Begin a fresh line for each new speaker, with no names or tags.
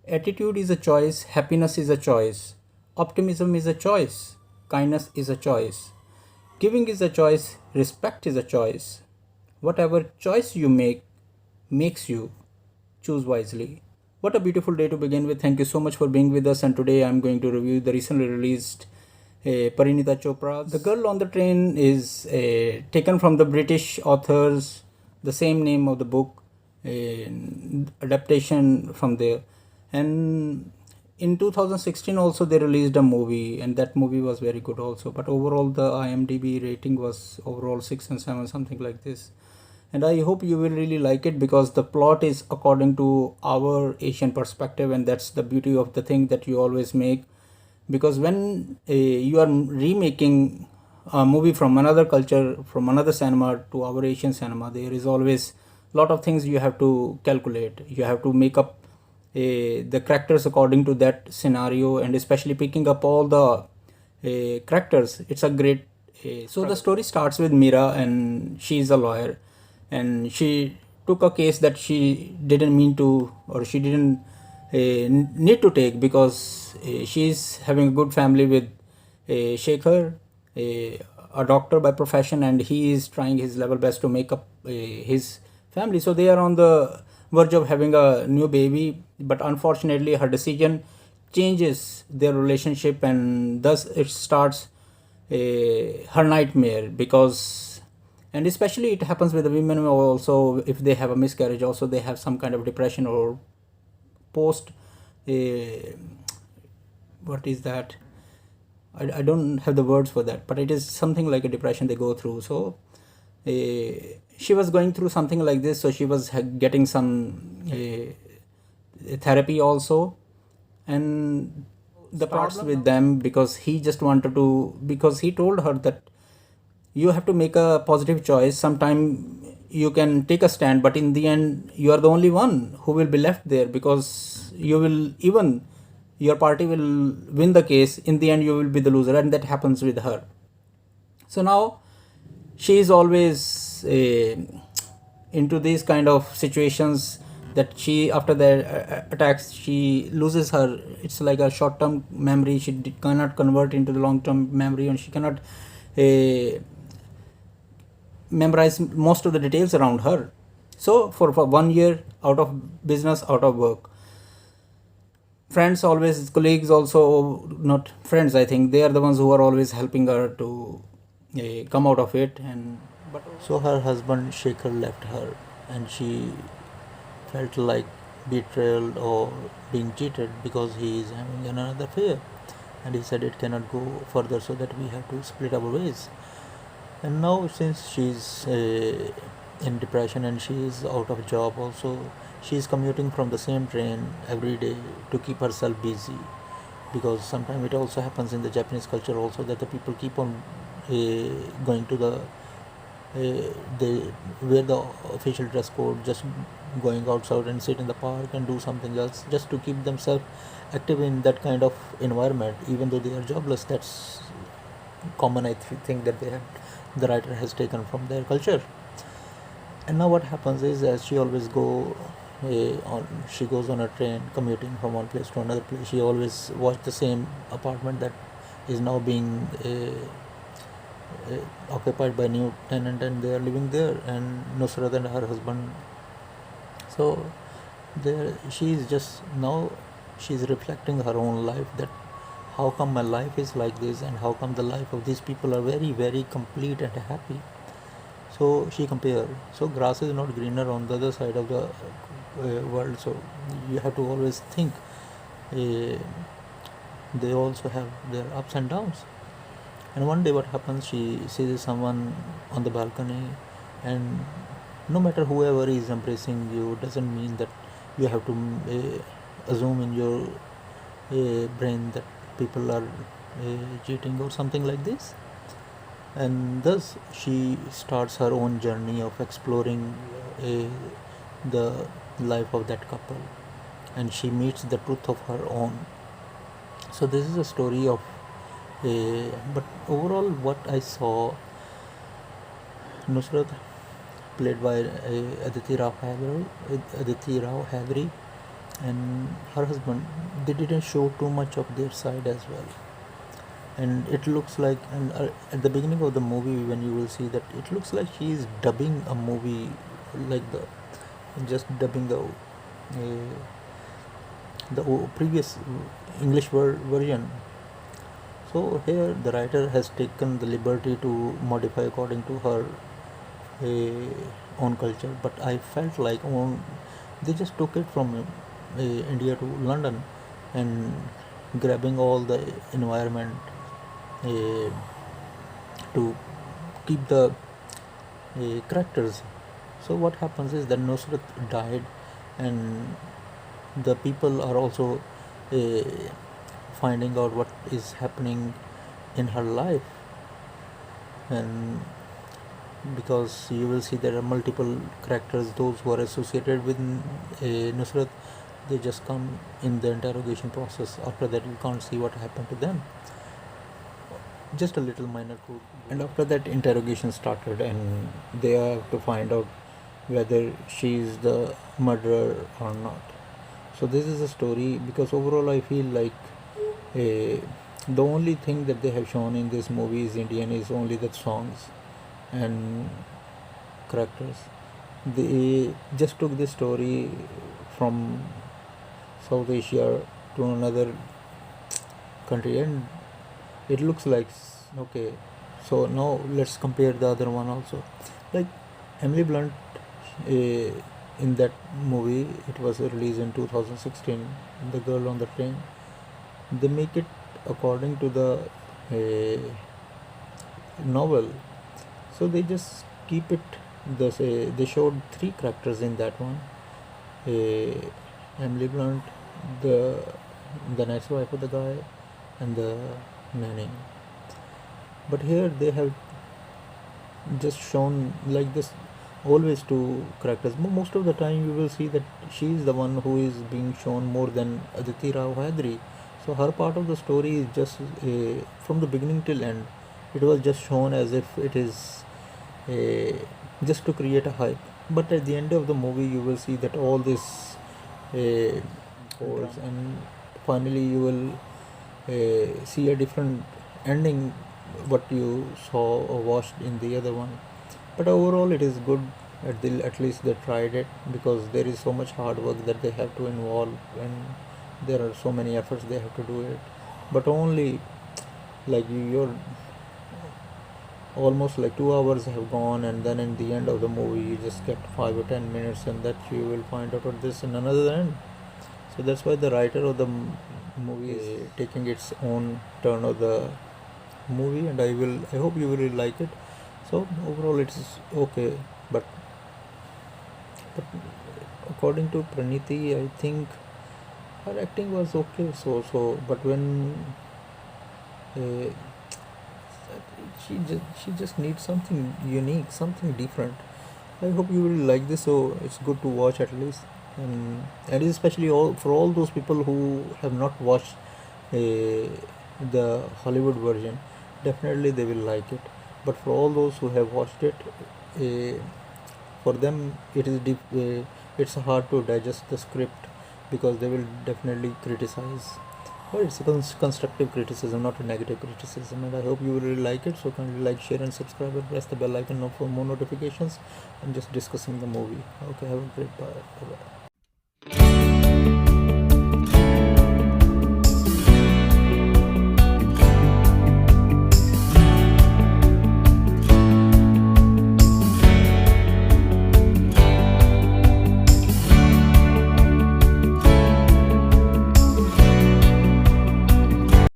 Attitude is a choice, happiness is a choice, optimism is a choice, kindness is a choice, giving is a choice, respect is a choice. Whatever choice you make makes you. Choose wisely. What a beautiful day to begin with. Thank you so much for being with us. And today I'm going to review the recently released Parineeti Chopra. The Girl on the Train is taken from the British authors, the same name of the book, adaptation from there. And in 2016 also they released a movie, and that movie was very good also. But overall the IMDb rating was overall 6 and 7, something like this. And I hope you will really like it because the plot is according to our Asian perspective, and that's the beauty of the thing that you always make. Because when you are remaking a movie from another culture, from another cinema to our Asian cinema, there is always a lot of things you have to calculate. You have to make up the characters according to that scenario, and especially picking up all the characters. It's a great. So the story starts with Meera, and she is a lawyer, and she took a case that she didn't mean to, or she didn't need to take, because she's having a good family with Shekhar, a doctor by profession, and he is trying his level best to make up his family. So they are on the verge of having a new baby, but unfortunately her decision changes their relationship, and thus it starts her nightmare. Because, and especially it happens with the women also, if they have a miscarriage also, they have some kind of depression or post what is that, I don't have the words for that, but it is something like a depression they go through. So she was going through something like this, so she was getting some therapy also. And the problem with them, because he just wanted to, because he told her that you have to make a positive choice. Sometime you can take a stand, but in the end you are the only one who will be left there, because you will, even your party will win the case, in the end you will be the loser, and that happens with her. So now she is always into these kind of situations, that she, after the attacks, she loses her, it's like a short term memory, she cannot convert into the long term memory, and she cannot memorize most of the details around her. So for 1 year, out of business, out of work. Friends always, colleagues also, not friends, I think they are the ones who are always helping her to come out of it. And but so her husband Shekhar left her, and she felt like betrayal or being cheated, because he is having another affair, and he said it cannot go further, so that we have to split our ways. And now since she's in depression and she is out of job also, she is commuting from the same train every day to keep herself busy. Because sometimes it also happens in the Japanese culture also, that the people keep on going to the they wear the official dress code, just going outside and sit in the park and do something else, just to keep themselves active in that kind of environment, even though they are jobless. That's common, I think, that they have, the writer has taken from their culture. And now what happens is, as she always she goes on a train commuting from one place to another place, she always watch the same apartment that is now being occupied by new tenant, and they are living there, and Nusrat and her husband. So there she is, just now she's reflecting her own life, that how come my life is like this, and how come the life of these people are very, very complete and happy. So she compared, so grass is not greener on the other side of the world. So you have to always think they also have their ups and downs. And one day what happens, she sees someone on the balcony, and no matter whoever is embracing you, doesn't mean that you have to assume in your brain that people are cheating or something like this. And thus she starts her own journey of exploring the life of that couple, and she meets the truth of her own. So this is a story of but overall what I saw, Nusrat, played by Aditi Rao Hydari, and her husband, they didn't show too much of their side as well. And it looks like, and at the beginning of the movie, when you will see that, it looks like she is dubbing a movie, like the just dubbing the previous English version. So here the writer has taken the liberty to modify according to her own culture, but I felt like they just took it from India to London and grabbing all the environment uh, to keep the characters. So what happens is that Nusrat died, and the people are also uh, finding out what is happening in her life. And because you will see there are multiple characters, those who are associated with Nusrat, they just come in the interrogation process. After that you can't see what happened to them, just a little minor clue. And after that interrogation started, and they have to find out whether she is the murderer or not. So this is a story, because overall I feel like the only thing that they have shown in this movie is Indian, is only the songs and characters. They just took this story from South Asia to another country, and it looks like okay. So now let's compare the other one also. Like Emily Blunt, in that movie, it was released in 2016. The Girl on the Train. They make it according to the novel, so they just keep it. They showed three characters in that one: Emily Blunt, the next wife of the guy, and the nanny. But here they have just shown like this, always two characters. Most of the time you will see that she is the one who is being shown more than Aditi Rao Hydari. So her part of the story is just from the beginning till end, it was just shown as if it is just to create a hype. But at the end of the movie you will see that all this holds, and finally you will see a different ending what you saw or watched in the other one. But overall it is good. At least they tried it, because there is so much hard work that they have to involve, and there are so many efforts they have to do it. But only like you're almost like 2 hours have gone, and then in the end of the movie you just get 5 or 10 minutes, and that you will find out what this in another end. So that's why the writer of the movie is taking its own turn of the movie, and I hope you will really like it. So overall it's okay, but according to Parineeti, I think her acting was okay. But when uh, she just needs something unique, something different. I hope you will like this. So it's good to watch at least, and especially for all those people who have not watched the Hollywood version. Definitely they will like it. But for all those who have watched it, uh, for them it is it's hard to digest the script, because they will definitely criticize. But it's a constructive criticism, not a negative criticism, and I hope you will really like it. So kindly like, share, and subscribe, and press the bell icon for more notifications, and just discussing the movie. Okay, have a great bye. Bye-bye.